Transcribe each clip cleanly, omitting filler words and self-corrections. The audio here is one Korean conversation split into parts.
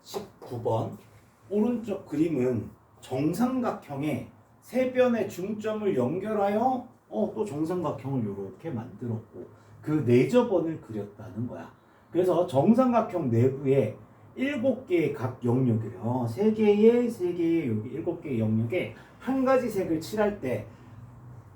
19번 오른쪽 그림은 정삼각형의 세 변의 중점을 연결하여 또 정삼각형을 이렇게 만들었고 그 네저번을 그렸다는 거야. 그래서 정삼각형 내부에 7개의 각 영역이래요. 3개의 여기 7개의 영역에 한 가지 색을 칠할 때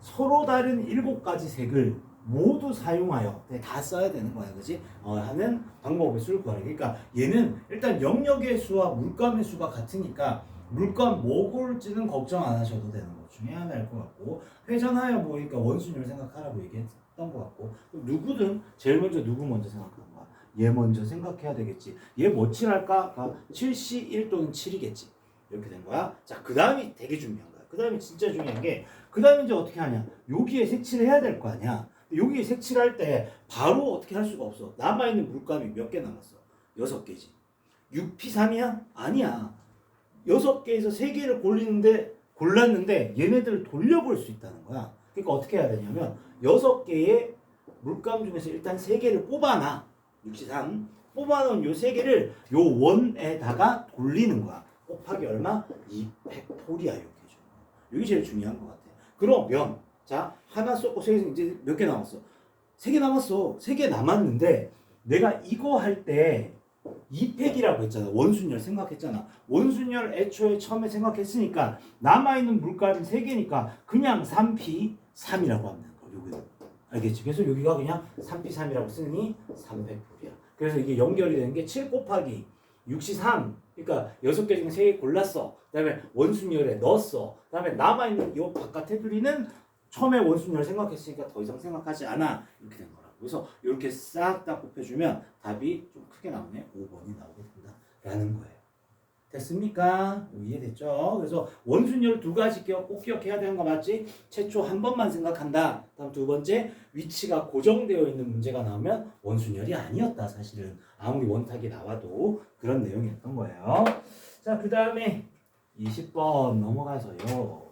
서로 다른 7가지 색을 모두 사용하여 다 써야 되는 거야, 그지? 하는 방법의 수를 구하래. 그러니까 얘는 일단 영역의 수와 물감의 수가 같으니까 물감 뭐 고를지는 걱정 안 하셔도 되는 것 중에 하나일 것 같고, 회전하여 보니까 원순위를 생각하라고 얘기했던 것 같고, 누구든 제일 먼저 누구 먼저 생각하는 거야? 얘 먼저 생각해야 되겠지. 얘 뭐 칠할까? 7C 1 또는 7이겠지. 이렇게 된 거야. 자, 그 다음이 되게 중요한 거야. 그 다음이 진짜 중요한 게, 그 다음에 이제 어떻게 하냐? 여기에 색칠을 해야 될 거 아니야. 여기 색칠할 때 바로 어떻게 할 수가 없어. 남아있는 물감이 몇 개 남았어? 6개지. 6P3이야? 아니야. 6개에서 3개를 골랐는데 얘네들을 돌려볼 수 있다는 거야. 그러니까 어떻게 해야 되냐면 6개의 물감 중에서 일단 3개를 뽑아놔. 6P3 뽑아놓은 요 3개를 요 원에다가 돌리는 거야. 곱하기 얼마? 200폴이야. 이렇게 해줘. 이게 제일 중요한 것 같아. 그러면 자, 하나 썼고 3개 이제 몇 개 남았어? 3개 남았어. 3개 남았는데 내가 이거 할 때 2팩이라고 했잖아. 원순열 생각했잖아. 원순열 애초에 처음에 생각했으니까 남아있는 물감이 3개니까 그냥 3P3이라고 하면 되는 거야. 여기는. 알겠지? 그래서 여기가 그냥 3P3이라고 쓰니 300불이야. 그래서 이게 연결이 되는 게 7 곱하기 63. 그러니까 6개 중에 3개 골랐어. 그 다음에 원순열에 넣었어. 그 다음에 남아있는 이 바깥 테두리는 처음에 원순열 생각했으니까 더 이상 생각하지 않아. 이렇게 된 거라고. 그래서 이렇게 싹 다 곱해주면 답이 좀 크게 나오네. 5번이 나오게 된다. 라는 거예요. 됐습니까? 이해됐죠? 그래서 원순열 2가지 꼭 기억해야 되는 거 맞지? 최초 한 번만 생각한다. 다음 2번째, 위치가 고정되어 있는 문제가 나오면 원순열이 아니었다. 사실은 아무리 원탁이 나와도 그런 내용이었던 거예요. 자, 그 다음에 20번 넘어가서요.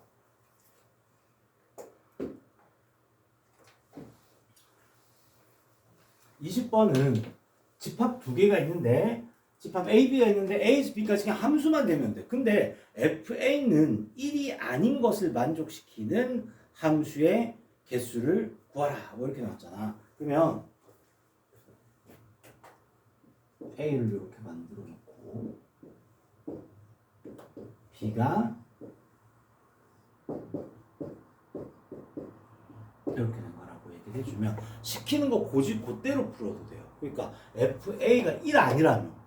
20번은 집합 2개가 있는데 집합 A, B가 있는데 A에서 B까지 그냥 함수만 되면 돼. 근데 FA는 1이 아닌 것을 만족시키는 함수의 개수를 구하라. 뭐 이렇게 나왔잖아. 그러면 A를 이렇게 만들어 놓고 B가 이렇게 된 거라고 얘기를 해주면 시키는 거 그대로 풀어도 돼요. 그러니까 FA가 1 아니라면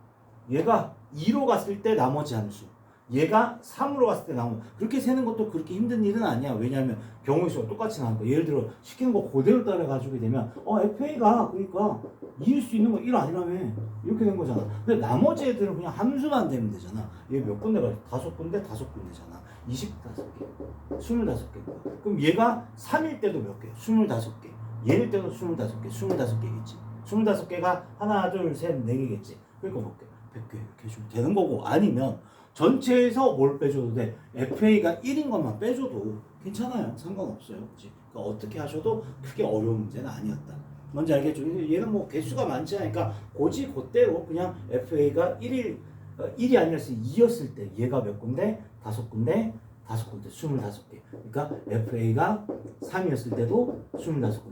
얘가 2로 갔을 때 나머지 함수, 얘가 3으로 갔을 때 나머지, 그렇게 세는 것도 그렇게 힘든 일은 아니야. 왜냐하면 경우의 수가 똑같이 나오는 거야. 예를 들어 시키는 거 그대로 따라가지고 되면 FA가 그러니까 2일 수 있는 거 1 아니라며 이렇게 된 거잖아. 근데 나머지 애들은 그냥 함수만 되면 되잖아. 얘 몇 군데가 5군데 5군데잖아. 25개, 25개. 그럼 얘가 3일 때도 몇 개? 25개. 얘일 때도 25개, 25개겠지. 25개가 하나, 둘, 셋, 4개겠지. 그러니까 몇 개? 100개 이렇게 해주면 되는 거고, 아니면 전체에서 뭘 빼줘도 돼. FA가 1인 것만 빼줘도 괜찮아요. 상관없어요. 그치? 그러니까 어떻게 하셔도 크게 어려운 문제는 아니었다. 뭔지 알겠죠? 얘는 뭐 개수가 많지 않으니까 그대로 그냥 FA가 1이 아니었을 2였을 때 얘가 몇 군데? 5군데? 5군데, 25개. 그러니까 FA가 3이었을 때도 25군데였어.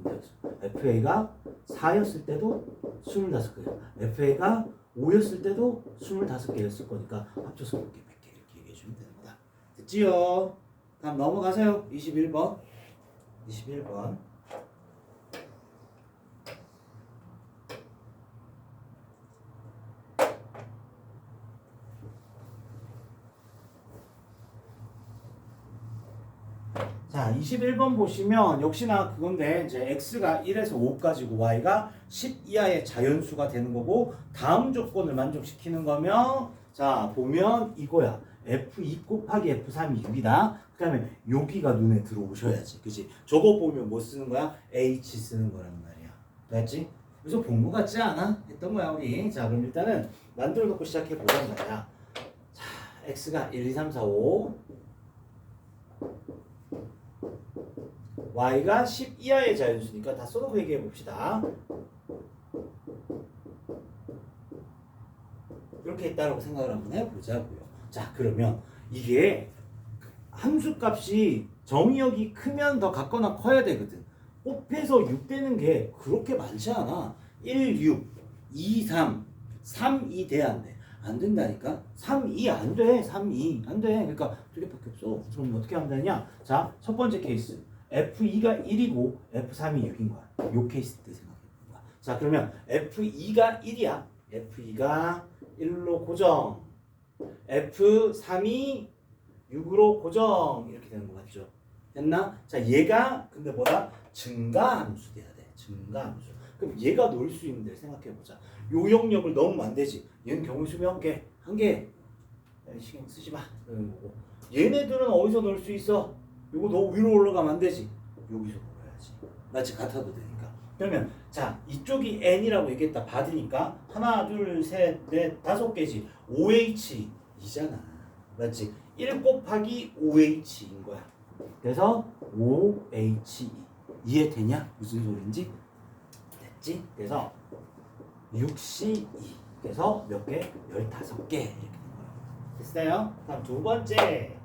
FA가 4였을 때도 25개. FA가 5였을 때도 25개였을 거니까 합쳐서 몇 개, 100개 이렇게 얘기해주면 되는 거다. 됐지요? 다음 넘어가세요. 21번. 21번. 자, 21번 보시면 역시나 그건데 이제 x가 1에서 5까지고 y가 10 이하의 자연수가 되는 거고, 다음 조건을 만족시키는 거면 자 보면 이거야. f2 곱하기 f3이 6이다. 그 다음에 여기가 눈에 들어오셔야지. 그치? 저거 보면 뭐 쓰는 거야? h 쓰는 거란 말이야. 맞지? 그래서 본 거 같지 않아? 했던 거야 우리. 자, 그럼 일단은 만들어 놓고 시작해 보자는 거야. 자, x가 1, 2, 3, 4, 5, y가 10 이하의 자연수니까 다 써놓고 얘기해 봅시다. 이렇게 그렇게 했다라고 생각을 한번 해보자고요. 자, 그러면 이게 함수 값이 정의역이 크면 더 같거나 커야 되거든. 곱해서 6 되는 게 그렇게 많지 않아. 1, 6, 2, 3, 3, 2 돼야 안 돼. 안 된다니까? 3, 2 안 돼. 3, 2 안 돼. 그러니까 두 개밖에 없어. 그럼 어떻게 하면 되냐? 자, 첫 번째 케이스. F2가 1이고 F3이 6인 거야. 요 케이스 때 생각해 본 거야. 자, 그러면 F2가 1이야. F2가 1로 고정. F3이 6으로 고정. 이렇게 되는 거 맞죠? 됐나? 자, 얘가 근데 뭐다? 증가함수 돼야 돼. 증가함수. 그럼 얘가 놓을 수 있는 데를 생각해 보자. 요 영역을 넣으면 안 되지. 얘는 경우수이 몇 개? 한 개. 신경 쓰지 마. 얘네들은 어디서 넣을 수 있어? 요거 너 위로 올라가면 안 되지. 여기서 넣어야지. 마치 같아도 되니까. 그러면 자, 이쪽이 n이라고 얘기했다. 받으니까 하나, 둘, 셋, 넷, 5개지. OH2잖아. 맞지? 1 곱하기 OH인 거야. 그래서 OH2. 이해되냐? 무슨 소린지? 됐지? 그래서 6C2. 그래서 몇 개? 15개. 이렇게 된 거야. 됐어요? 다음 두 번째.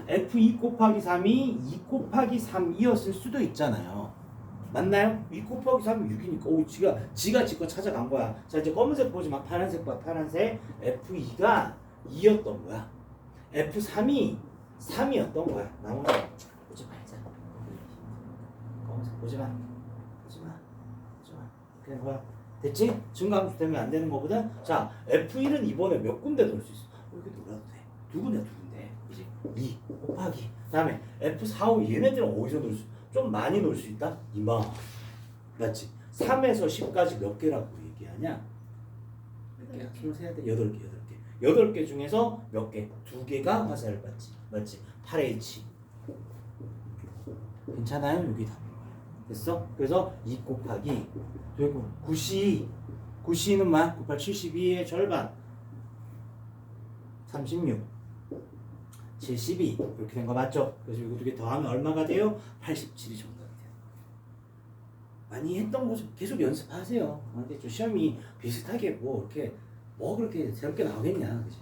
F2 곱하기 3이 2 곱하기 3이었을 수도 있잖아요. 맞나요? 2 곱하기 3이 6이니까 오, 지가 지거 찾아간 거야. 자, 이제 검은색 보지 마. 파란색 봐. 파란색. F2가 2였던 거야. F3이 3이었던 거야. 나머지 보지 말자. 검은색 보지 마. 보지 마. 보지 마. 그냥 거야. 됐지? 증가함수 때문에 안 되는 거거든. 자, F1은 이번에 몇 군데 넣을 수 있어? 이렇게 놀아도 돼. 두 군데. 그지? 2 곱하기. 그다음에 F4, 5 얘네들은 어디서 넣을 수? 좀 많이 넣을 수 있다. 이만. 맞지? 3에서 10까지 몇 개라고 얘기하냐? 몇 개야? 손을 세야 돼. 8개. 8개 중에서 몇 개? 2개가 화살을 받지. 맞지? 8H. 괜찮아요? 여기 답인 거야. 됐어? 그래서 2 곱하기 되고 9C는 만 9, 8, 72의 절반 36 72 이렇게 된 거 맞죠? 그래서 이거 두 개 더하면 얼마가 돼요? 87이 정답이 돼요. 많이 했던 거 좀 계속 연습하세요. 알겠죠? 시험이 비슷하게 뭐 이렇게 뭐 그렇게 새롭게 나오겠냐, 그지?